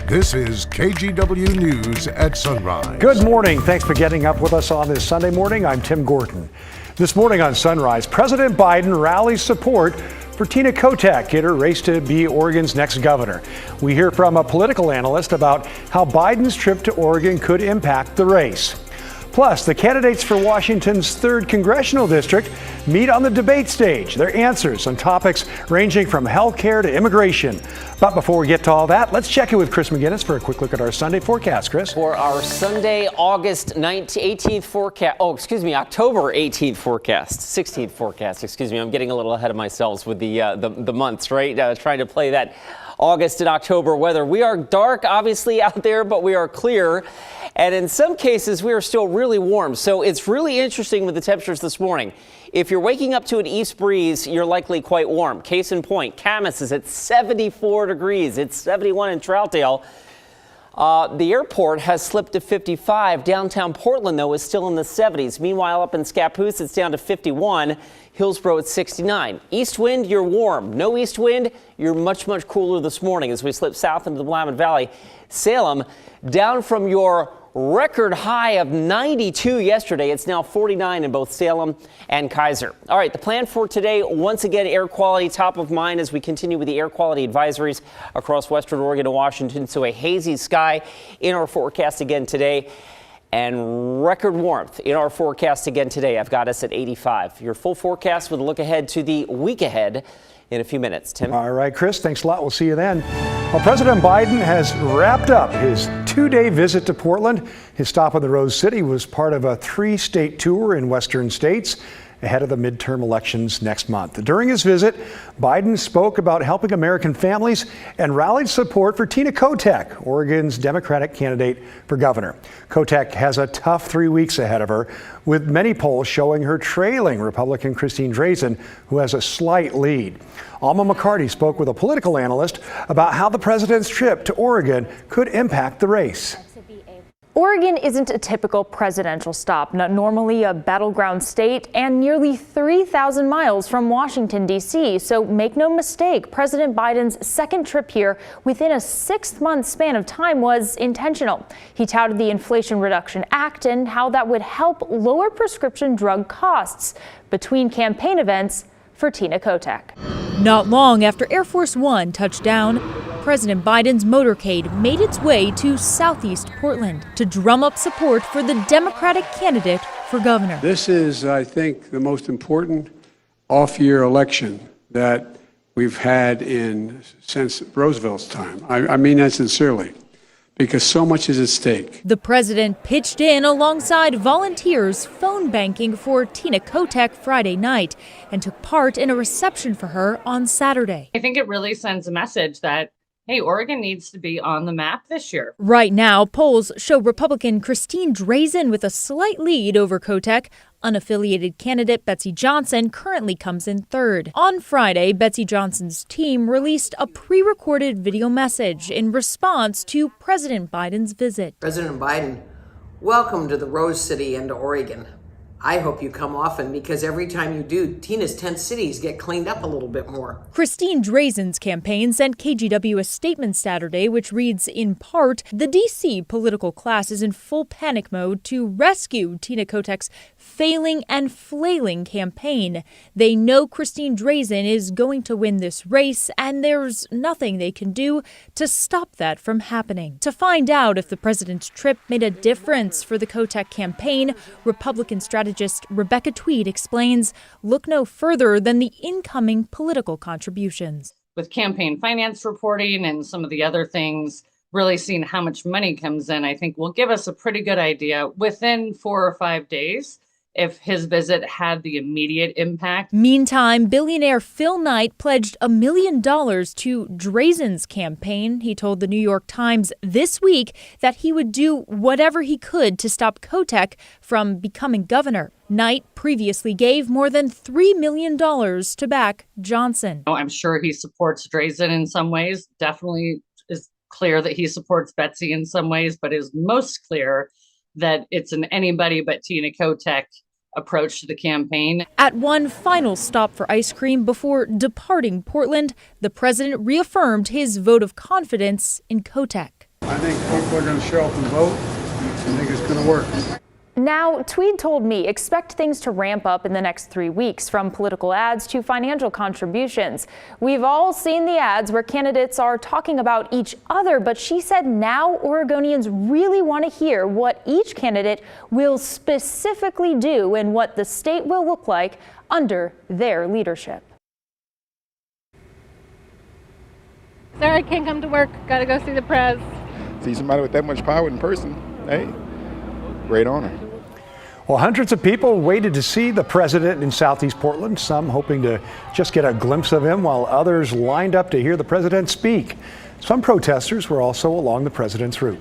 This is KGW News at Sunrise. Good morning. Thanks for getting up with us on this Sunday morning. I'm Tim Gordon. This morning on Sunrise, President Biden rallies support for Tina Kotek in her race to be Oregon's next governor. We hear from a political analyst about how Biden's trip to Oregon could impact the race. Plus, the candidates for Washington's 3rd congressional district meet on the debate stage. Their answers on topics ranging from health care to immigration. But before we get to all that, let's check in with Chris McGinnis for a quick look at our Sunday forecast. Chris? For our Sunday, October 18th forecast, 16th forecast, I'm getting a little ahead of myself with the months, right? Trying to play that August and October weather. We are dark, obviously, out there, but we are clear. And in some cases, we are still really warm. So it's really interesting with the temperatures this morning. If you're waking up to an east breeze, you're likely quite warm. Case in point, Camas is at 74 degrees. It's 71 in Troutdale. The airport has slipped to 55. Downtown Portland, though, is still in the 70s. Meanwhile, up in Scappoose, it's down to 51. Hillsborough at 69. East wind, you're warm. No east wind, you're much, much cooler this morning as we slip south into the Willamette Valley. Salem, down from your record high of 92 yesterday. It's now 49 in both Salem and Kaiser. All right, the plan for today, once again, air quality top of mind as we continue with the air quality advisories across western Oregon and Washington. So a hazy sky in our forecast again today. And record warmth in our forecast again today. I've got us at 85. Your full forecast with a look ahead to the week ahead in a few minutes. Tim? All right, Chris, thanks a lot. We'll see you then. Well, President Biden has wrapped up his 2-day visit to Portland. His stop in the Rose City was part of a 3-state tour in western states ahead of the midterm elections next month. During his visit, Biden spoke about helping American families and rallied support for Tina Kotek, Oregon's Democratic candidate for governor. Kotek has a tough 3 weeks ahead of her, with many polls showing her trailing Republican Christine Drazan, who has a slight lead. Alma McCarty spoke with a political analyst about how the president's trip to Oregon could impact the race. Oregon isn't a typical presidential stop, not normally a battleground state, and nearly 3,000 miles from Washington, D.C. So make no mistake, President Biden's second trip here within a 6-month span of time was intentional. He touted the Inflation Reduction Act and how that would help lower prescription drug costs between campaign events for Tina Kotek. Not long after Air Force One touched down, President Biden's motorcade made its way to southeast Portland to drum up support for the Democratic candidate for governor. This is, I think, the most important off-year election that we've had since Roosevelt's time. I mean that sincerely, because so much is at stake. The president pitched in alongside volunteers phone banking for Tina Kotek Friday night and took part in a reception for her on Saturday. I think it really sends a message that, hey, Oregon needs to be on the map this year. Right now, polls show Republican Christine Drazan with a slight lead over Kotek. Unaffiliated candidate Betsy Johnson currently comes in third. On Friday, Betsy Johnson's team released a pre-recorded video message in response to President Biden's visit. President Biden, welcome to the Rose City and to Oregon. I hope you come often because every time you do, Tina's 10 cities get cleaned up a little bit more. Christine Drazan's campaign sent KGW a statement Saturday which reads, in part, the D.C. political class is in full panic mode to rescue Tina Kotek's failing and flailing campaign. They know Christine Drazan is going to win this race, and there's nothing they can do to stop that from happening. To find out if the president's trip made a difference for the Kotek campaign, Republican strategist Rebecca Tweed explains, look no further than the incoming political contributions. With campaign finance reporting and some of the other things, really seeing how much money comes in, I think will give us a pretty good idea within 4 or 5 days if his visit had the immediate impact. Meantime, billionaire Phil Knight pledged $1 million to Drazan's campaign. He told the New York Times this week that he would do whatever he could to stop Kotek from becoming governor. Knight previously gave more than $3 million to back Johnson. I'm sure he supports Drazan in some ways. Definitely is clear that he supports Betsy in some ways, but is most clear that it's an anybody but Tina Kotek approach to the campaign. At one final stop for ice cream before departing Portland, the president reaffirmed his vote of confidence in Kotek. I think people are going to show up and vote. I think it's going to work. Now, Tweed told me expect things to ramp up in the next 3 weeks, from political ads to financial contributions. We've all seen the ads where candidates are talking about each other, but she said now Oregonians really want to hear what each candidate will specifically do and what the state will look like under their leadership. Sorry, I can't come to work. Got to go see the prez. See somebody with that much power in person, hey, great honor. Well, hundreds of people waited to see the president in Southeast Portland, some hoping to just get a glimpse of him, while others lined up to hear the president speak. Some protesters were also along the president's route.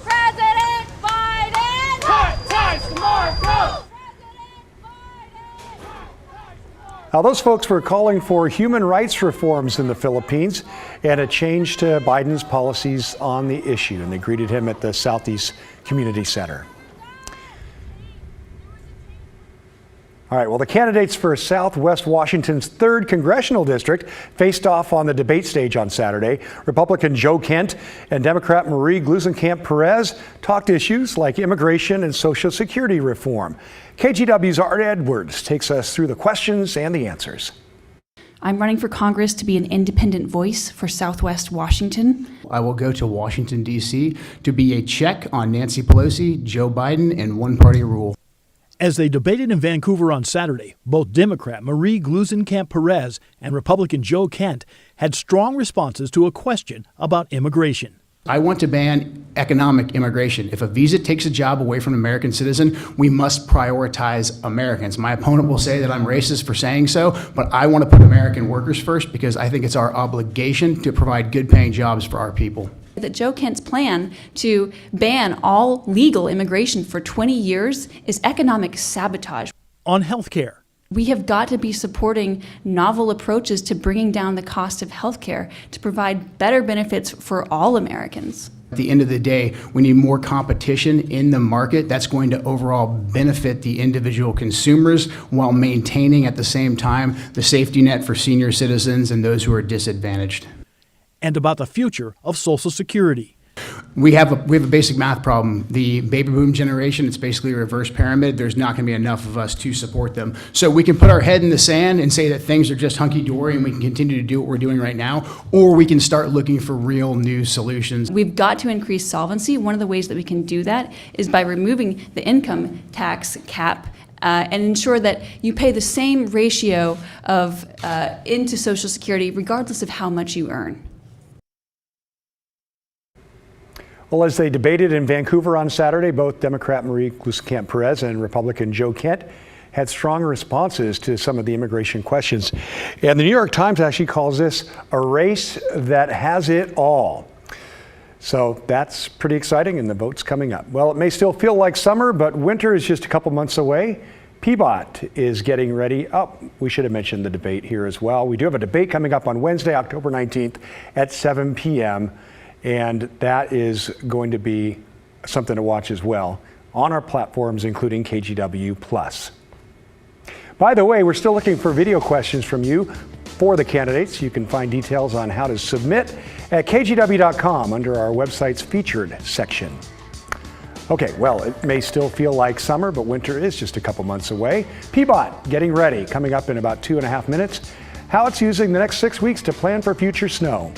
President Biden! Hot times tomorrow! Now, those folks were calling for human rights reforms in the Philippines and a change to Biden's policies on the issue, and they greeted him at the Southeast Community Center. All right, well, the candidates for Southwest Washington's 3rd Congressional District faced off on the debate stage on Saturday. Republican Joe Kent and Democrat Marie Gluesenkamp-Perez talked issues like immigration and Social Security reform. KGW's Art Edwards takes us through the questions and the answers. I'm running for Congress to be an independent voice for Southwest Washington. I will go to Washington, D.C. to be a check on Nancy Pelosi, Joe Biden, and one-party rule. As they debated in Vancouver on Saturday, both Democrat Marie Gluesenkamp-Perez and Republican Joe Kent had strong responses to a question about immigration. I want to ban economic immigration. If a visa takes a job away from an American citizen, we must prioritize Americans. My opponent will say that I'm racist for saying so, but I want to put American workers first because I think it's our obligation to provide good paying jobs for our people. That Joe Kent's plan to ban all legal immigration for 20 years is economic sabotage. On health care, we have got to be supporting novel approaches to bringing down the cost of health care to provide better benefits for all Americans. At the end of the day, we need more competition in the market. That's going to overall benefit the individual consumers while maintaining at the same time the safety net for senior citizens and those who are disadvantaged. And about the future of Social Security. We have a basic math problem. The baby boom generation, it's basically a reverse pyramid. There's not going to be enough of us to support them. So we can put our head in the sand and say that things are just hunky-dory and we can continue to do what we're doing right now, or we can start looking for real new solutions. We've got to increase solvency. One of the ways that we can do that is by removing the income tax cap and ensure that you pay the same ratio of into Social Security regardless of how much you earn. Well, as they debated in Vancouver on Saturday, both Democrat Marie Gluesenkamp-Perez and Republican Joe Kent had strong responses to some of the immigration questions. And the New York Times actually calls this a race that has it all. So that's pretty exciting, and the vote's coming up. Well, it may still feel like summer, but winter is just a couple months away. PBOT is getting ready. Oh, we should have mentioned the debate here as well. We do have a debate coming up on Wednesday, October 19th at 7 p.m. And that is going to be something to watch as well on our platforms, including KGW+. By the way, we're still looking for video questions from you for the candidates. You can find details on how to submit at kgw.com under our website's featured section. Okay, well, it may still feel like summer, but winter is just a couple months away. PBOT getting ready, coming up in about 2.5 minutes. How it's using the next 6 weeks to plan for future snow.